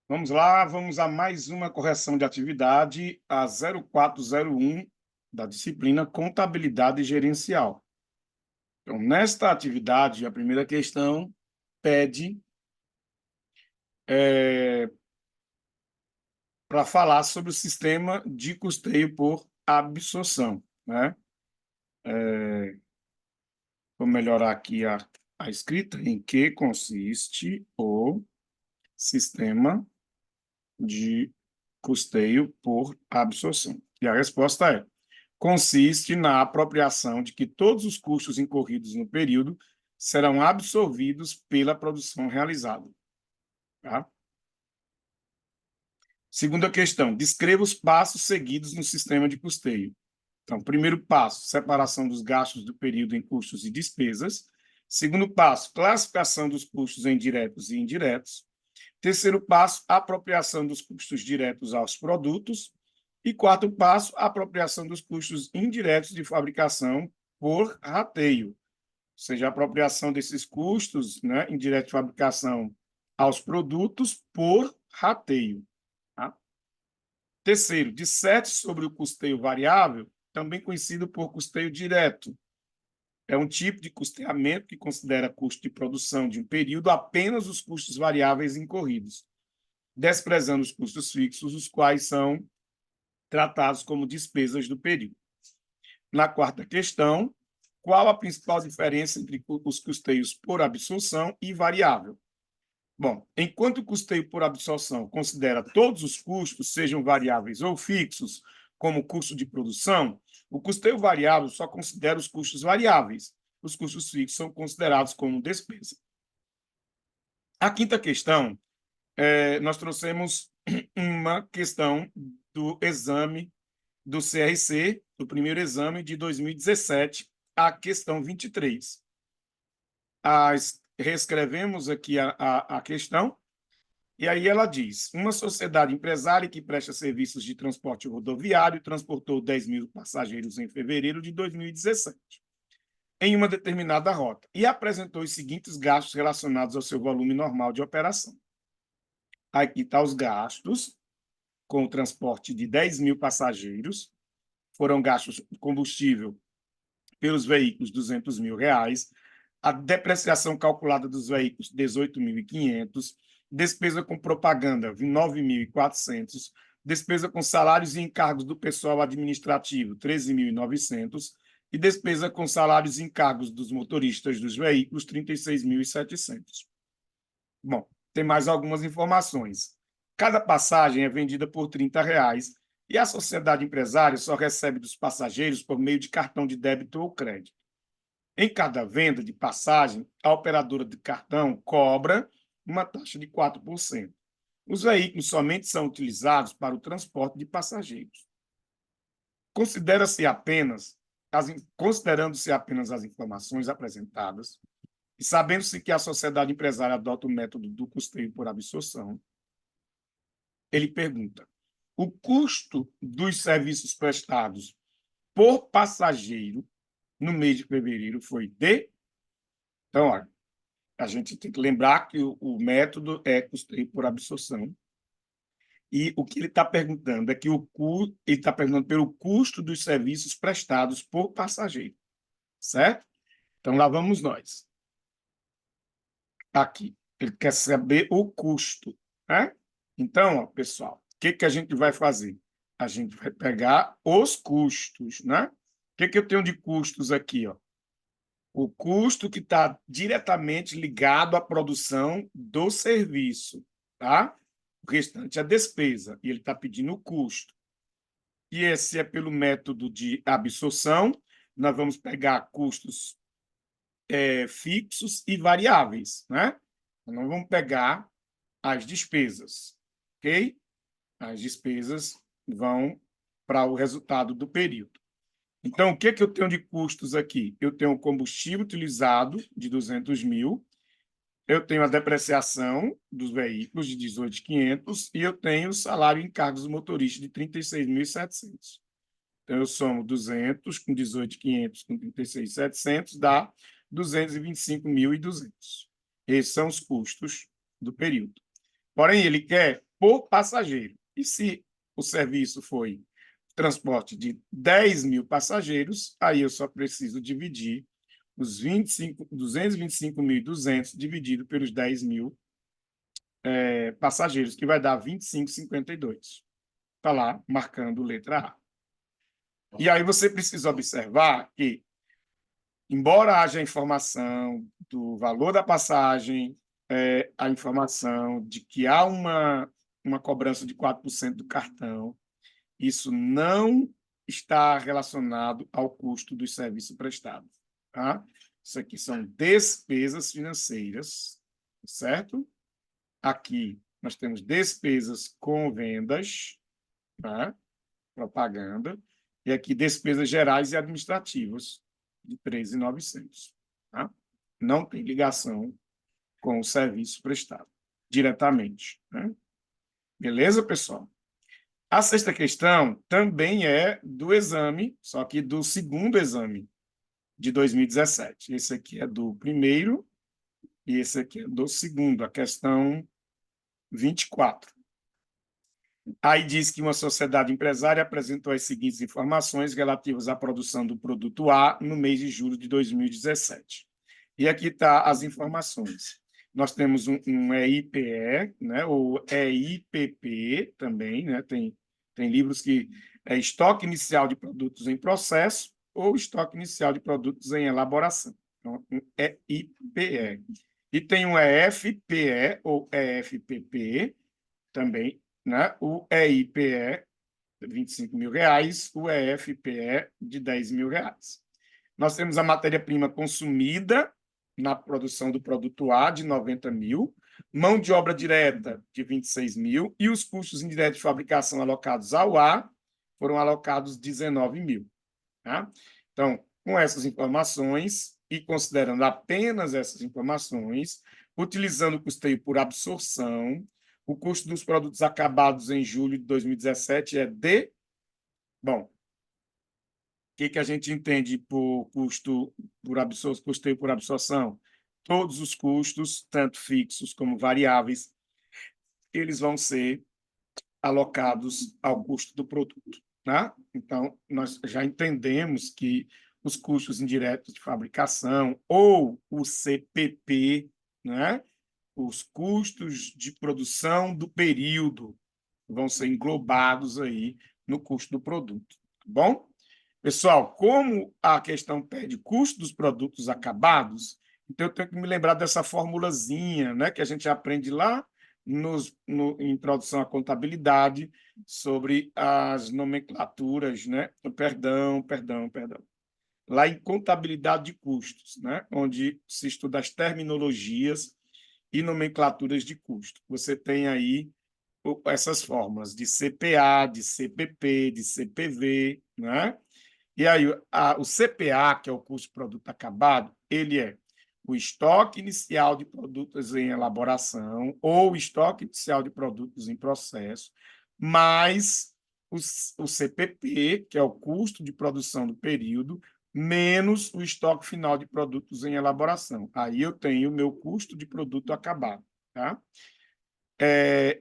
Vamos lá, vamos a mais uma correção de atividade, a 0401 da disciplina Contabilidade Gerencial. Então, nesta atividade, a primeira questão pede para falar sobre o sistema de custeio por absorção, né? Vou melhorar aqui a escrita, em que consiste o sistema de custeio por absorção. E a resposta é: consiste na apropriação de que todos os custos incorridos no período serão absorvidos pela produção realizada. Tá? Segunda questão: descreva os passos seguidos no sistema de custeio. Então, primeiro passo, separação dos gastos do período em custos e despesas. Segundo passo, classificação dos custos em diretos e indiretos. Terceiro passo, apropriação dos custos diretos aos produtos. E quarto passo, apropriação dos custos indiretos de fabricação por rateio, ou seja, a apropriação desses custos, né, indiretos de fabricação aos produtos por rateio. Tá? Terceiro, disserte sobre o custeio variável, também conhecido por custeio direto. É um tipo de custeamento que considera custo de produção de um período apenas os custos variáveis incorridos, desprezando os custos fixos, os quais são tratados como despesas do período. Na quarta questão, qual a principal diferença entre os custeios por absorção e variável? Bom, enquanto o custeio por absorção considera todos os custos, sejam variáveis ou fixos, como custo de produção, o custeio variável só considera os custos variáveis. Os custos fixos são considerados como despesa. A quinta questão, nós trouxemos uma questão do exame do CRC, do primeiro exame de 2017, a questão 23. Reescrevemos aqui a questão, e aí ela diz: uma sociedade empresária que presta serviços de transporte rodoviário transportou 10 mil passageiros em fevereiro de 2017, em uma determinada rota, e apresentou os seguintes gastos relacionados ao seu volume normal de operação. Aqui está os gastos com o transporte de 10 mil passageiros, foram gastos de combustível pelos veículos, R$ 200 mil, a depreciação calculada dos veículos, 18.500, despesa com propaganda, 9.400, despesa com salários e encargos do pessoal administrativo, 13.900, e despesa com salários e encargos dos motoristas dos veículos, 36.700. Bom, tem mais algumas informações. Cada passagem é vendida por R$ 30 e a sociedade empresária só recebe dos passageiros por meio de cartão de débito ou crédito. Em cada venda de passagem, a operadora de cartão cobra uma taxa de 4%. Os veículos somente são utilizados para o transporte de passageiros. Considerando-se apenas as informações apresentadas, e sabendo-se que a sociedade empresária adota o método do custeio por absorção, ele pergunta: o custo dos serviços prestados por passageiro no mês de fevereiro foi de... Então, olha, a gente tem que lembrar que o método é custeio por absorção. E o que ele está perguntando é que ele está perguntando pelo custo dos serviços prestados por passageiro, certo? Então, lá vamos nós. Aqui, ele quer saber o custo, né? Então, ó, pessoal, o que a gente vai fazer? A gente vai pegar os custos, né? O que eu tenho de custos aqui, ó? O custo que está diretamente ligado à produção do serviço, tá? O restante é despesa, e ele está pedindo o custo. E esse é pelo método de absorção. Nós vamos pegar custos fixos e variáveis, né? Nós vamos pegar as despesas, ok? As despesas vão para o resultado do período. Então, o que eu tenho de custos aqui? Eu tenho o combustível utilizado, de 200 mil, eu tenho a depreciação dos veículos, de 18.500, e eu tenho o salário e encargos do motorista, de 36.700. Então, eu somo 200 com 18.500 com 36.700, dá 225.200. Esses são os custos do período. Porém, ele quer por passageiro. E se o serviço foi transporte de 10 mil passageiros, aí eu só preciso dividir os 225.200 dividido pelos 10 mil passageiros, que vai dar 25,52. Está lá, marcando letra A. E aí você precisa observar que, embora haja a informação do valor da passagem, a informação de que há uma cobrança de 4% do cartão, isso não está relacionado ao custo do serviço prestado. Tá? Isso aqui são despesas financeiras, certo? Aqui nós temos despesas com vendas, tá? Propaganda, e aqui despesas gerais e administrativas, de 13.900. Tá? Não tem ligação com o serviço prestado, diretamente. Né? Beleza, pessoal? A sexta questão também é do exame, só que do segundo exame de 2017. Esse aqui é do primeiro e esse aqui é do segundo, a questão 24. Aí diz que uma sociedade empresária apresentou as seguintes informações relativas à produção do produto A no mês de julho de 2017. E aqui está as informações. Nós temos um EIPE, né, ou EIPP também, né, tem livros que é estoque inicial de produtos em processo ou estoque inicial de produtos em elaboração. Então, um EIPE. E tem um EFPE ou EFPP também, né? O EIPE, R$ 25.000, o EFPE, de R$ 10.000. Nós temos a matéria-prima consumida na produção do produto A, de 90 mil, mão de obra direta, de 26 mil, e os custos indiretos de fabricação alocados ao A foram alocados 19 mil. Tá? Então, com essas informações, e considerando apenas essas informações, utilizando o custeio por absorção, o custo dos produtos acabados em julho de 2017 é de... Bom, o que a gente entende por custo por absorção, custeio por absorção? Todos os custos, tanto fixos como variáveis, eles vão ser alocados ao custo do produto. Né? Então, nós já entendemos que os custos indiretos de fabricação, ou o CPP, né? Os custos de produção do período vão ser englobados aí no custo do produto. Tá bom? Pessoal, como a questão pede custo dos produtos acabados, então eu tenho que me lembrar dessa formulazinha, né, que a gente aprende lá em Introdução à Contabilidade, sobre as nomenclaturas, né? Perdão. Lá em Contabilidade de Custos, né? Onde se estuda as terminologias e nomenclaturas de custo. Você tem aí essas fórmulas de CPA, de CPP, de CPV, né? E aí, o CPA, que é o custo de produto acabado, ele é o estoque inicial de produtos em elaboração ou estoque inicial de produtos em processo, mais o CPP, que é o custo de produção do período, menos o estoque final de produtos em elaboração. Aí eu tenho o meu custo de produto acabado. Tá?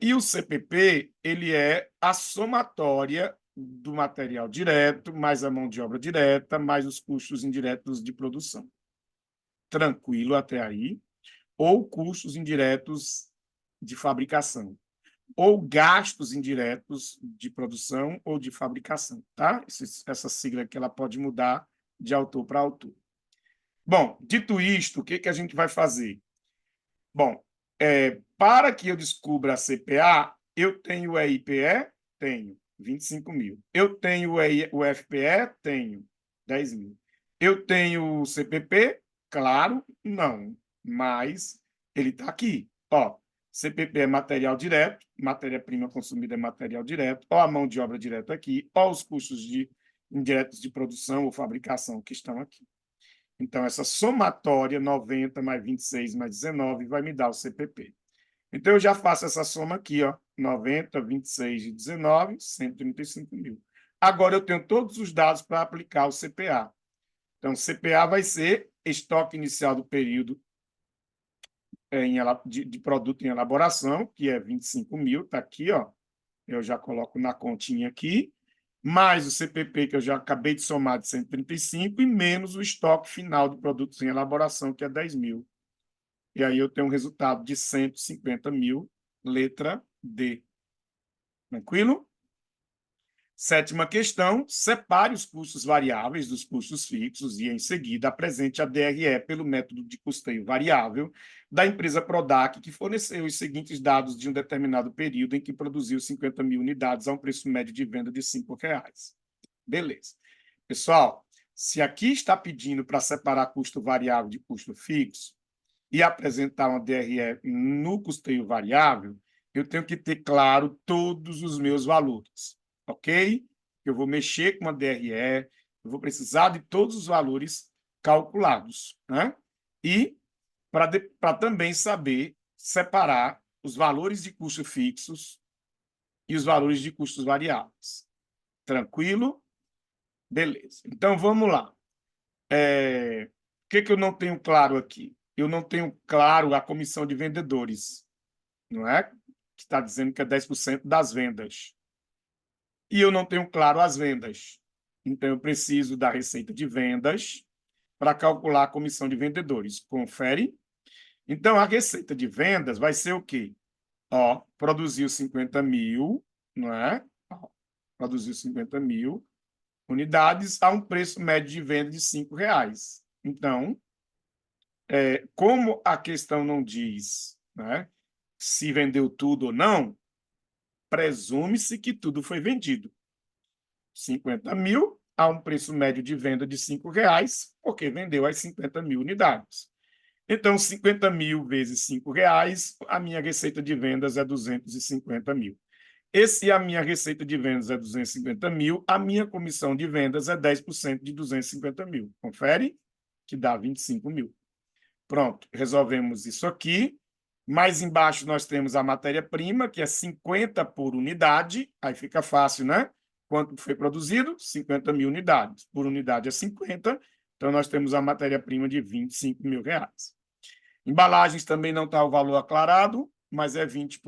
E o CPP, ele é a somatória do material direto, mais a mão de obra direta, mais os custos indiretos de produção. Tranquilo até aí? Ou custos indiretos de fabricação, ou gastos indiretos de produção ou de fabricação, tá? Essa sigla aqui ela pode mudar de autor para autor. Bom, dito isto, o que a gente vai fazer? Bom, para que eu descubra a CPA, eu tenho o EIPE? Tenho, 25 mil. Eu tenho o FPE? Tenho, 10 mil. Eu tenho o CPP? Claro, não, mas ele está aqui. Ó, CPP é material direto, matéria-prima consumida é material direto, ó a mão de obra direta aqui, ó os custos indiretos de produção ou fabricação que estão aqui. Então, essa somatória, 90 mais 26 mais 19, vai me dar o CPP. Então, eu já faço essa soma aqui, ó, 90, 26 e 19, 135 mil. Agora, eu tenho todos os dados para aplicar o CPA. Então, o CPA vai ser estoque inicial do período de produto em elaboração, que é 25 mil, está aqui, ó. Eu já coloco na continha aqui, mais o CPP, que eu já acabei de somar, de 135, e menos o estoque final de produtos em elaboração, que é 10 mil. E aí eu tenho um resultado de 150 mil, letra D. Tranquilo? Sétima questão, separe os custos variáveis dos custos fixos e, em seguida, apresente a DRE pelo método de custeio variável da empresa Prodac, que forneceu os seguintes dados de um determinado período em que produziu 50 mil unidades a um preço médio de venda de R$ 5,00. Beleza. Pessoal, se aqui está pedindo para separar custo variável de custo fixo e apresentar uma DRE no custeio variável, eu tenho que ter claro todos os meus valores. Ok? Eu vou mexer com uma DRE, eu vou precisar de todos os valores calculados, né? E para também saber separar os valores de custos fixos e os valores de custos variáveis. Tranquilo? Beleza. Então, vamos lá. O que eu não tenho claro aqui? Eu não tenho claro a comissão de vendedores, não é? Que está dizendo que é 10% das vendas. E eu não tenho claro as vendas. Então, eu preciso da receita de vendas para calcular a comissão de vendedores. Confere? Então, a receita de vendas vai ser o quê? Ó, produziu 50 mil, não é? Ó, produziu 50 mil unidades a um preço médio de venda de R$ 5,00. Então, como a questão não diz, né, se vendeu tudo ou não, presume-se que tudo foi vendido. 50 mil a um preço médio de venda de R$ 5,00, porque vendeu as 50 mil unidades. Então, 50 mil vezes R$ 5,00, a minha receita de vendas é 250 mil. E se a minha receita de vendas é 250 mil, a minha comissão de vendas é 10% de 250 mil. Confere? Que dá 25 mil. Pronto, resolvemos isso aqui. Mais embaixo nós temos a matéria-prima, que é 50 por unidade. Aí fica fácil, né? Quanto foi produzido? 50 mil unidades. Por unidade é 50. Então, nós temos a matéria-prima de R$ 25 mil. Embalagens também não está o valor aclarado, mas é 20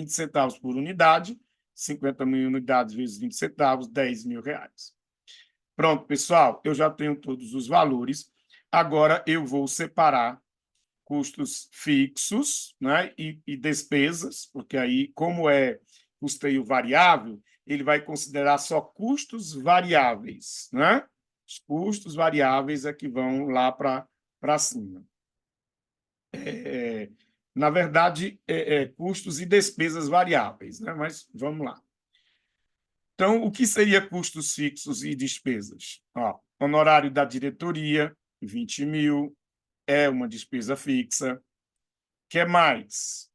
centavos por unidade. 50 mil unidades vezes 20 centavos, R$ 10 mil. Pronto, pessoal, eu já tenho todos os valores. Agora eu vou separar custos fixos, né, e despesas, porque aí, como é custeio variável, ele vai considerar só custos variáveis, né? Os custos variáveis é que vão lá para cima. Na verdade, custos e despesas variáveis, né? Mas vamos lá. Então, o que seria custos fixos e despesas? Ó, honorário da diretoria, 20 mil, é uma despesa fixa. O que mais?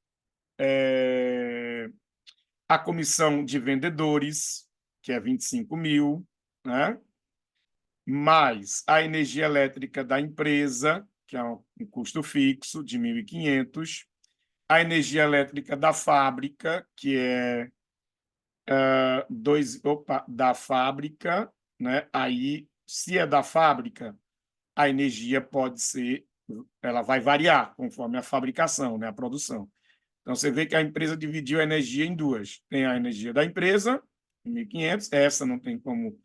A comissão de vendedores, que é 25 mil, né? Mais a energia elétrica da empresa, que é um custo fixo de 1.500, a energia elétrica da fábrica, que é da fábrica, né? Aí, se é da fábrica, a energia pode ser, ela vai variar conforme a fabricação, né? A produção. Então, você vê que a empresa dividiu a energia em duas. Tem a energia da empresa, 1.500, essa não tem como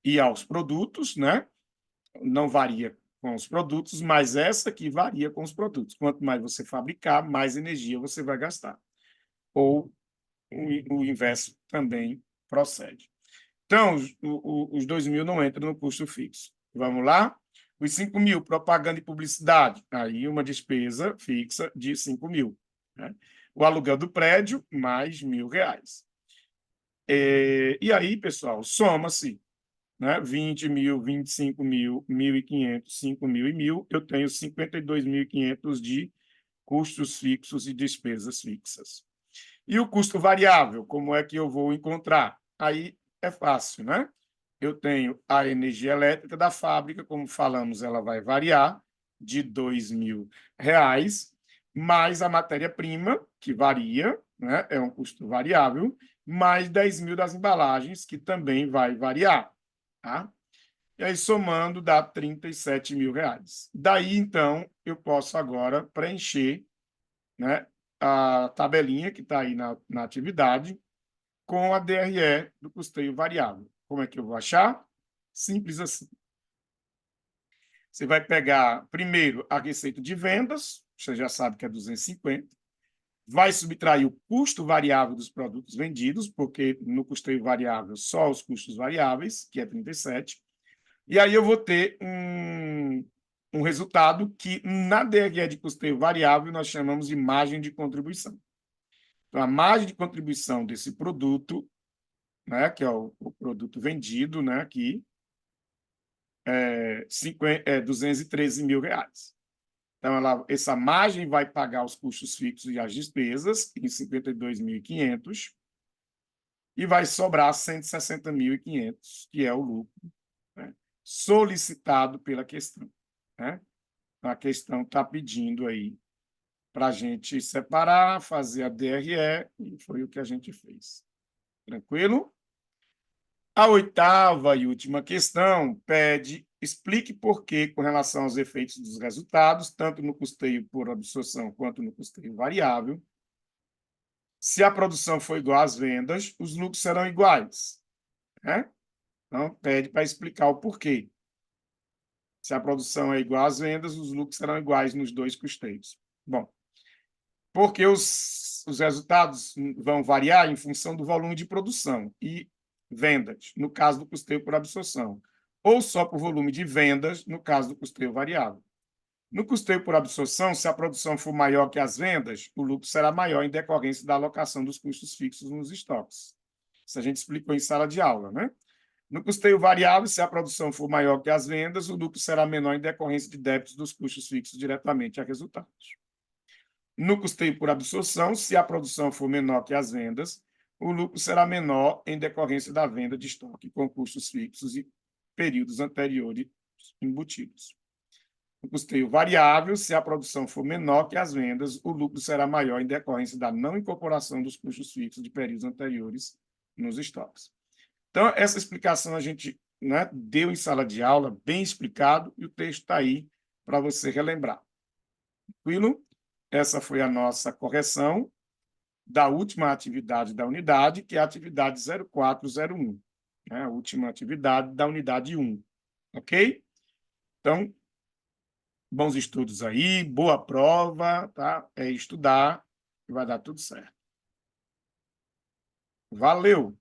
ir aos produtos, né? Não varia com os produtos, mas essa aqui varia com os produtos. Quanto mais você fabricar, mais energia você vai gastar. Ou o inverso também procede. Então, os 2 mil não entram no custo fixo. Vamos lá? Os 5 mil, propaganda e publicidade. Aí uma despesa fixa de 5 mil. Né? O aluguel do prédio, mais R$ 1.000. E aí, pessoal, soma-se, né? 20 mil, 25 mil, 1.500, 5 mil e 1.000. Eu tenho 52.500 de custos fixos e despesas fixas. E o custo variável, como é que eu vou encontrar? Aí é fácil, né? Eu tenho a energia elétrica da fábrica, como falamos, ela vai variar de R$ 2.000, mais a matéria-prima, que varia, né? É um custo variável, mais 10 mil das embalagens, que também vai variar. Tá? E aí, somando, dá R$ 37 mil. Daí, então, eu posso agora preencher, né, a tabelinha que está aí na atividade com a DRE do custeio variável. Como é que eu vou achar? Simples assim. Você vai pegar, primeiro, a receita de vendas, você já sabe que é 250, vai subtrair o custo variável dos produtos vendidos, porque no custeio variável só os custos variáveis, que é 37, e aí eu vou ter um resultado que na DRE de custeio variável nós chamamos de margem de contribuição. Então, a margem de contribuição desse produto, né, que é o produto vendido, né, aqui, é R$ 213 mil. Então, essa margem vai pagar os custos fixos e as despesas, em 52.500, e vai sobrar 160.500, que é o lucro, né, solicitado pela questão. Né? Então, a questão está pedindo aí para a gente separar, fazer a DRE, e foi o que a gente fez. Tranquilo? A oitava e última questão pede: explique por que, com relação aos efeitos dos resultados, tanto no custeio por absorção quanto no custeio variável, se a produção for igual às vendas, os lucros serão iguais. Né? Então, pede para explicar o porquê. Se a produção é igual às vendas, os lucros serão iguais nos dois custeios. Bom, porque os resultados vão variar em função do volume de produção e vendas, no caso do custeio por absorção, ou só por volume de vendas, no caso do custeio variável. No custeio por absorção, se a produção for maior que as vendas, o lucro será maior em decorrência da alocação dos custos fixos nos estoques. Isso a gente explicou em sala de aula, né? No custeio variável, se a produção for maior que as vendas, o lucro será menor em decorrência de débitos dos custos fixos diretamente a resultados. No custeio por absorção, se a produção for menor que as vendas, o lucro será menor em decorrência da venda de estoque com custos fixos e períodos anteriores embutidos. No custeio variável, se a produção for menor que as vendas, o lucro será maior em decorrência da não incorporação dos custos fixos de períodos anteriores nos estoques. Então, essa explicação a gente, né, deu em sala de aula, bem explicado, e o texto está aí para você relembrar. Tranquilo? Essa foi a nossa correção da última atividade da unidade, que é a atividade 0401, né? A última atividade da unidade 1. Ok? Então, bons estudos aí, boa prova, tá? É estudar e vai dar tudo certo. Valeu!